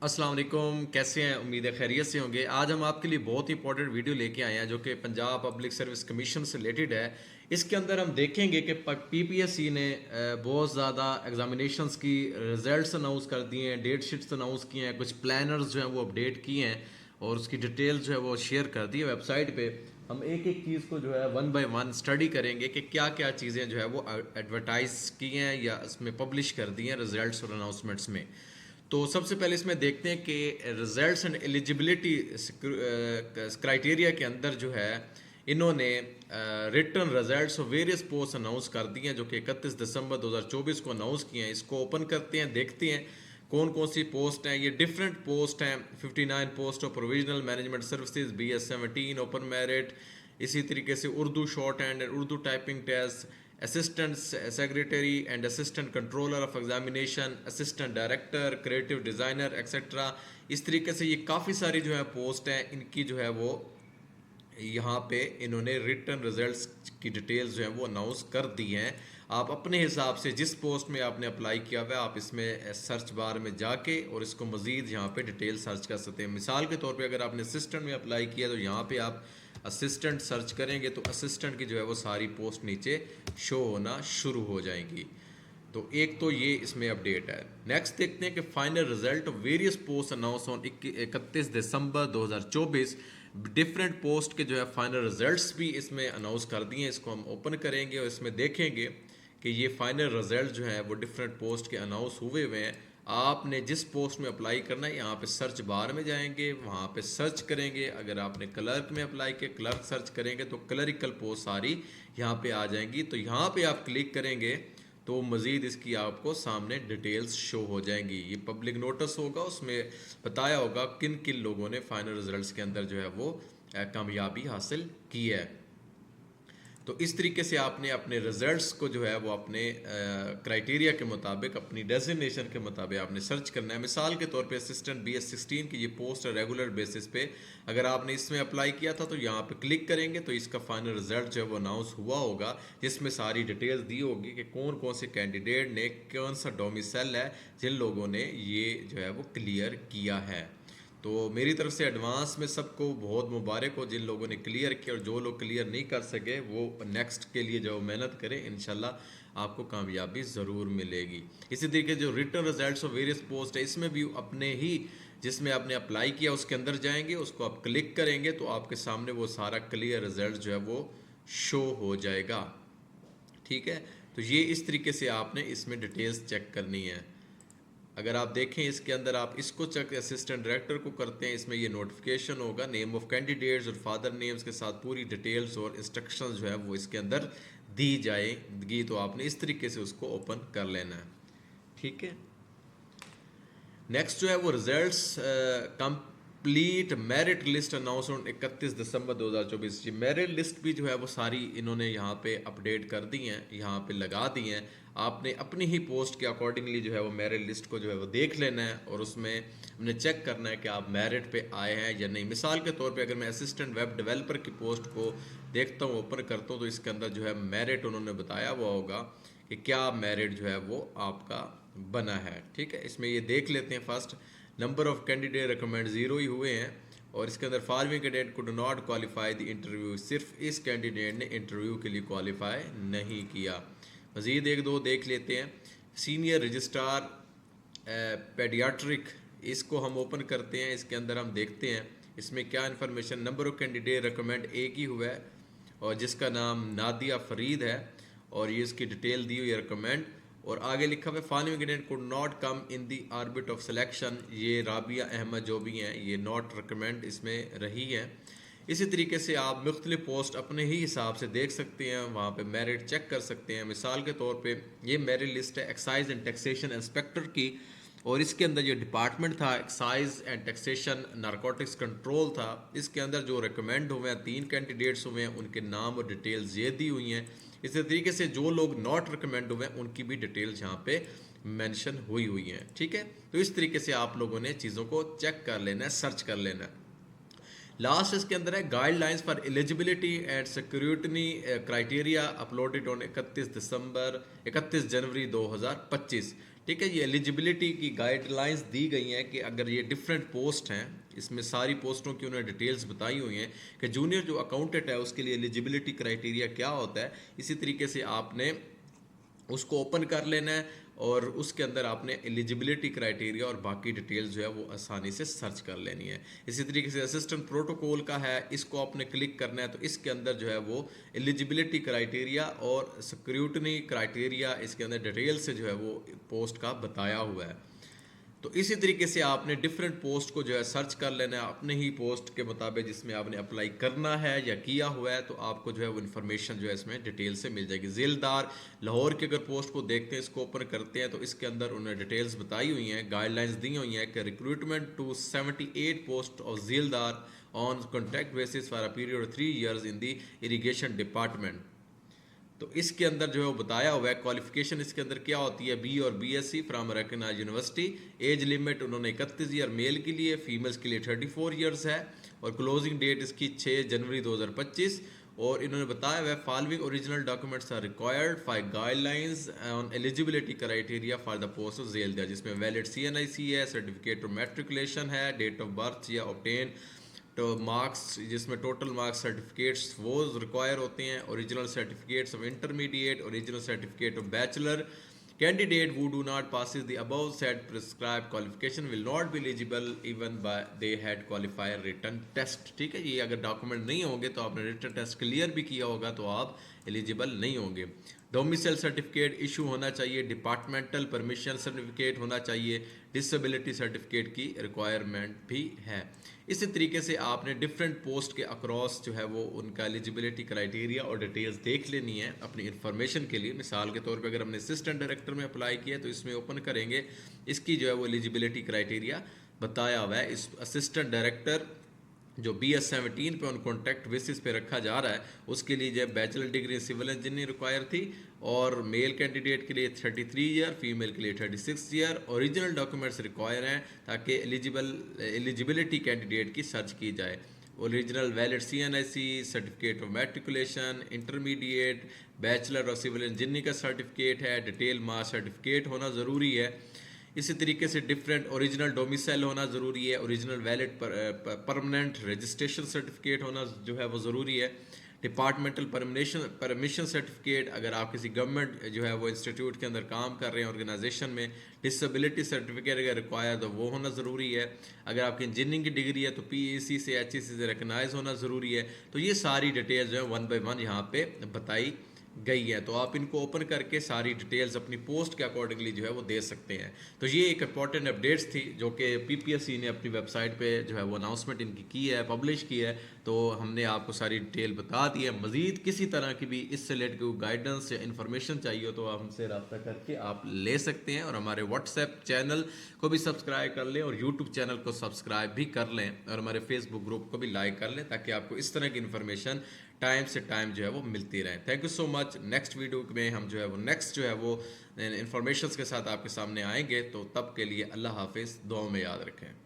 अस्सलाम वालेकुम, कैसे हैं? उम्मीद है खैरियत से होंगे। आज हम आपके लिए बहुत ही इंपॉर्टेंट वीडियो लेके आए हैं जो कि पंजाब पब्लिक सर्विस कमीशन से रिलेटेड है। इसके अंदर हम देखेंगे कि पीपीएससी ने बहुत ज़्यादा एग्जामिनेशंस की रिजल्ट्स अनाउंस कर दिए हैं, डेट शीट्स अनाउंस किए हैं, कुछ प्लानर्स जो हैं वो अपडेट किए हैं और उसकी डिटेल्स जो है वो शेयर कर दी है वेबसाइट पे। हम एक एक चीज़ को जो है वन बाय वन स्टडी करेंगे कि क्या क्या चीज़ें जो है वो एडवर्टाइज की हैं या इसमें पब्लिश कर दी हैं रिजल्ट्स और अनाउंसमेंट्स में। तो सबसे पहले इसमें देखते हैं कि रिजल्ट्स एंड एलिजिबिलिटी क्राइटेरिया के अंदर जो है इन्होंने रिटर्न रिजल्ट्स और वेरियस पोस्ट अनाउंस कर दिए हैं जो कि 31 दिसंबर 2024 को अनाउंस किए हैं। इसको ओपन करते हैं, देखते हैं कौन कौन सी पोस्ट हैं। ये डिफरेंट पोस्ट हैं। 59 post of provisional management services BS17 open merit, इसी तरीके से Urdu shorthand and Urdu typing test, assistant secretary and assistant controller of examination, assistant director, creative designer etcetera. इस तरीके से ये काफ़ी सारी जो है पोस्ट हैं, इनकी जो है वो यहाँ पे इन्होंने रिटर्न रिजल्ट्स की डिटेल्स जो है वो अनाउंस कर दी हैं। आप अपने हिसाब से जिस पोस्ट में आपने अप्लाई किया हुआ है आप इसमें सर्च बार में जाके और इसको मज़ीद यहाँ पे डिटेल सर्च कर सकते हैं। मिसाल के तौर पे अगर आपने असिस्टेंट में अप्लाई किया तो यहाँ पे आप असिस्टेंट सर्च करेंगे तो असिस्टेंट की जो है वो सारी पोस्ट नीचे शो होना शुरू हो जाएंगी। तो एक तो ये इसमें अपडेट है। नेक्स्ट देखते हैं कि final result of various post announce on 31 December 2024। Different post के जो है फाइनल रिजल्ट्स भी इसमें अनाउंस कर दिए हैं। इसको हम ओपन करेंगे और इसमें देखेंगे कि ये फाइनल रिजल्ट जो है वो डिफरेंट पोस्ट के अनाउंस हुए हुए हैं। आपने जिस पोस्ट में अप्लाई करना है यहाँ पे सर्च बार में जाएंगे, वहाँ पे सर्च करेंगे। अगर आपने क्लर्क में अप्लाई किया, क्लर्क सर्च करेंगे तो क्लरिकल पोस्ट सारी यहाँ पे आ जाएंगी। तो यहाँ पे आप क्लिक करेंगे तो मज़ीद इसकी आपको सामने डिटेल्स शो हो जाएंगी। ये पब्लिक नोटिस होगा, उसमें बताया होगा किन किन लोगों ने फाइनल रिजल्ट्स के अंदर जो है वो कामयाबी हासिल की है। तो इस तरीके से आपने अपने रिजल्ट्स को जो है वो अपने क्राइटेरिया के मुताबिक, अपनी डेजिग्नेशन के मुताबिक आपने सर्च करना है। मिसाल के तौर पे असिस्टेंट BS16 की ये पोस्ट है रेगुलर बेसिस पे। अगर आपने इसमें अप्लाई किया था तो यहाँ पे क्लिक करेंगे तो इसका फाइनल रिजल्ट जो है वो अनाउंस हुआ होगा, जिसमें सारी डिटेल्स दी होगी कि कौन कौन से कैंडिडेट ने कौन सा डोमिसाइल है, जिन लोगों ने ये जो है वो क्लियर किया है। तो मेरी तरफ से एडवांस में सबको बहुत मुबारक हो जिन लोगों ने क्लियर किया, और जो लोग क्लियर नहीं कर सके वो नेक्स्ट के लिए जो मेहनत करें, इंशाल्लाह आपको कामयाबी ज़रूर मिलेगी। इसी तरीके जो return results of various post है, इसमें भी अपने ही जिसमें आपने अप्लाई किया उसके अंदर जाएंगे, उसको आप क्लिक करेंगे तो आपके सामने वो सारा क्लियर रिजल्ट जो है वो शो हो जाएगा। ठीक है, तो ये इस तरीके से आपने इसमें डिटेल्स चेक करनी है। अगर आप देखें इसके अंदर आप इसको चेक असिस्टेंट डायरेक्टर को करते हैं, इसमें ये नोटिफिकेशन होगा, नेम ऑफ कैंडिडेट्स और फादर नेम्स के साथ पूरी डिटेल्स और इंस्ट्रक्शंस जो है वो इसके अंदर दी जाएगी। तो आपने इस तरीके से उसको ओपन कर लेना है। ठीक है, नेक्स्ट जो है वो results complete merit list announce on 31 दिसंबर 2024। ये मेरिट लिस्ट भी जो है वो सारी इन्होंने यहाँ पे अपडेट कर दी हैं, यहाँ पे लगा दी हैं। आपने अपनी ही पोस्ट के अकॉर्डिंगली जो है वो मेरिट लिस्ट को जो है वो देख लेना है और उसमें हमने चेक करना है कि आप मेरिट पे आए हैं या नहीं। मिसाल के तौर पे अगर मैं असिस्टेंट वेब डेवलपर की पोस्ट को देखता हूँ, ओपन करता हूँ, तो इसके अंदर जो है मेरिट उन्होंने बताया हुआ होगा कि क्या मेरिट जो है वो आपका बना है। ठीक है, इसमें ये देख लेते हैं। First number of candidate recommend 0 ही हुए हैं और इसके अंदर following candidate could not qualify the interview. सिर्फ इस कैंडिडेट ने इंटरव्यू के लिए क्वालिफाई नहीं किया। मज़ीद एक दो देख लेते हैं। सीनियर रजिस्ट्रार पेडियाट्रिक, इसको हम ओपन करते हैं। इसके अंदर हम देखते हैं इसमें क्या information. Number of candidate recommend एक ही हुआ है और जिसका नाम नादिया फरीद है और ये इसकी डिटेल दी हुई है रिकमेंड। और आगे लिखा हुआ है following candidate could not come in the orbit of selection. ये राबिया अहमद जो भी हैं ये नॉट रिकमेंड इसमें रही है। इसी तरीके से आप मुख्तलिफ पोस्ट अपने ही हिसाब से देख सकते हैं, वहाँ पे मेरिट चेक कर सकते हैं। मिसाल के तौर पे ये मेरिट लिस्ट है एक्साइज एंड टैक्सेशन इंस्पेक्टर की और इसके अंदर जो डिपार्टमेंट था excise and taxation narcotics control था। इसके अंदर जो रिकमेंड हुए हैं 3 कैंडिडेट्स हुए हैं, उनके नाम और डिटेल्स ये दी हुई हैं। इसी तरीके से जो लोग नॉट रिकमेंड हुए हैं उनकी भी डिटेल्स यहाँ पे मेंशन हुई हैं। ठीक है, तो इस तरीके से आप लोगों ने चीज़ों को चेक कर लेना है, सर्च कर लेना है। लास्ट इसके अंदर है guidelines for eligibility and security criteria uploaded on 31 जनवरी 2025। ठीक है। ये एलिजिबिलिटी की गाइडलाइंस दी गई हैं कि अगर ये डिफरेंट पोस्ट हैं, इसमें सारी पोस्टों की उन्होंने डिटेल्स बताई हुई हैं कि जूनियर जो अकाउंटेंट है उसके लिए एलिजिबिलिटी क्राइटेरिया क्या होता है। इसी तरीके से आपने उसको ओपन कर लेना है और उसके अंदर आपने एलिजिबिलिटी क्राइटेरिया और बाकी डिटेल्स जो है वो आसानी से सर्च कर लेनी है। इसी तरीके से असिस्टेंट प्रोटोकॉल का है, इसको आपने क्लिक करना है तो इसके अंदर जो है वो एलिजिबिलिटी क्राइटेरिया और स्क्रूटनी क्राइटेरिया इसके अंदर डिटेल से जो है वो पोस्ट का बताया हुआ है। तो इसी तरीके से आपने डिफरेंट पोस्ट को जो है सर्च कर लेना है अपने ही पोस्ट के मुताबिक जिसमें आपने अप्लाई करना है या किया हुआ है, तो आपको जो है वो इन्फॉर्मेशन जो है इसमें डिटेल से मिल जाएगी। झीलदार लाहौर की अगर पोस्ट को देखते हैं, इसको ओपन करते हैं तो इसके अंदर उन्होंने डिटेल्स बताई हुई हैं, गाइडलाइंस दी हुई हैं कि रिक्रूटमेंट टू 78 पोस्ट ऑफ झीलदार on contract basis for a period of 3 years in the irrigation department. तो इसके अंदर जो है वो बताया हुआ है क्वालिफिकेशन इसके अंदर क्या होती है, बी और BSc from recognised university. Age limit उन्होंने 31 ईयर मेल के लिए, फीमेल्स के लिए 34 ईयर्स है और क्लोजिंग डेट इसकी 6 जनवरी 2025। और इन्होंने बताया हुआ है following original documents are required for guidelines on eligibility criteria for the post of झीलदार, जिसमें वैलिड CNIC है, सर्टिफिकेट ऑफ मैट्रिकुलेशन है, डेट ऑफ बर्थ या ऑब्टेन तो मार्क्स जिसमें टोटल मार्क्स सर्टिफिकेट्स वो रिक्वायर होते हैं, original certificates of intermediate, original certificate of bachelor. Candidate who do not passes the above said prescribed qualification will not be eligible even by they had qualifier written test। ठीक है, ये अगर document नहीं होंगे तो आपने रिटन टेस्ट क्लियर भी किया होगा तो आप एलिजिबल नहीं होंगे। डोमिसाइल सर्टिफिकेट इशू होना चाहिए, डिपार्टमेंटल परमिशन सर्टिफिकेट होना चाहिए, डिसेबिलिटी सर्टिफिकेट की रिक्वायरमेंट भी है। इसी तरीके से आपने डिफरेंट पोस्ट के अक्रॉस जो है वो उनका एलिजिबिलिटी क्राइटेरिया और डिटेल्स देख लेनी है अपनी इन्फॉर्मेशन के लिए। मिसाल के तौर पे अगर हमने असिस्टेंट डायरेक्टर में अप्लाई किया तो इसमें ओपन करेंगे, इसकी जो है वो एलिजिबिलिटी क्राइटेरिया बताया हुआ है। इस असिस्टेंट डायरेक्टर जो BS-17 पे ऑन कॉन्ट्रैक्ट बेसिस पे रखा जा रहा है उसके लिए जो bachelor degree civil engineering require थी और मेल कैंडिडेट के लिए 33 ईयर, फीमेल के लिए 36 ईयर। ओरिजिनल डॉक्यूमेंट्स रिक्वायर हैं ताकि एलिजिबिलिटी कैंडिडेट की सर्च की जाए। Original valid CNIC, certificate of matriculation, intermediate, bachelor of civil engineering का सर्टिफिकेट है, डिटेल मार्क्स सर्टिफिकेट होना ज़रूरी है। इसी तरीके से डिफरेंट ओरिजिनल डोमिसाइल होना ज़रूरी है, original valid permanent registration certificate होना जो है वो ज़रूरी है। डिपार्टमेंटल परमिशन सर्टिफिकेट, अगर आप किसी गवर्नमेंट जो है वो इंस्टीट्यूट के अंदर काम कर रहे हैं ऑर्गेनाइजेशन में, डिसेबिलिटी सर्टिफिकेट अगर रिक्वायर तो वो होना ज़रूरी है। अगर आपकी इंजीनियरिंग की डिग्री है तो PEC से HEC से रिकगनाइज होना ज़रूरी है। तो ये सारी डिटेल्स जो है 1 by 1 यहाँ पे बताई गई है, तो आप इनको ओपन करके सारी डिटेल्स अपनी पोस्ट के अकॉर्डिंगली जो है वो दे सकते हैं। तो ये एक इंपॉर्टेंट अपडेट्स थी जो कि PPSC ने अपनी वेबसाइट पे जो है वो अनाउंसमेंट इनकी की है, पब्लिश की है, तो हमने आपको सारी डिटेल बता दी है। मज़ीद किसी तरह की भी इससे रिलेटेड कोई गाइडेंस या इन्फॉर्मेशन चाहिए हो तो आप हमसे रब्ता करके आप ले सकते हैं और हमारे व्हाट्सएप चैनल को भी सब्सक्राइब कर लें और यूट्यूब चैनल को सब्सक्राइब भी कर लें और हमारे फेसबुक ग्रुप को भी लाइक कर लें ताकि आपको इस तरह की इन्फॉर्मेशन टाइम से टाइम जो है वो मिलती रहे। Thank you so much. Next video में हम जो है वो नेक्स्ट जो है वो इन्फॉर्मेशन के साथ आपके सामने आएंगे, तो तब के लिए अल्लाह हाफिज़, दुआ में याद रखें।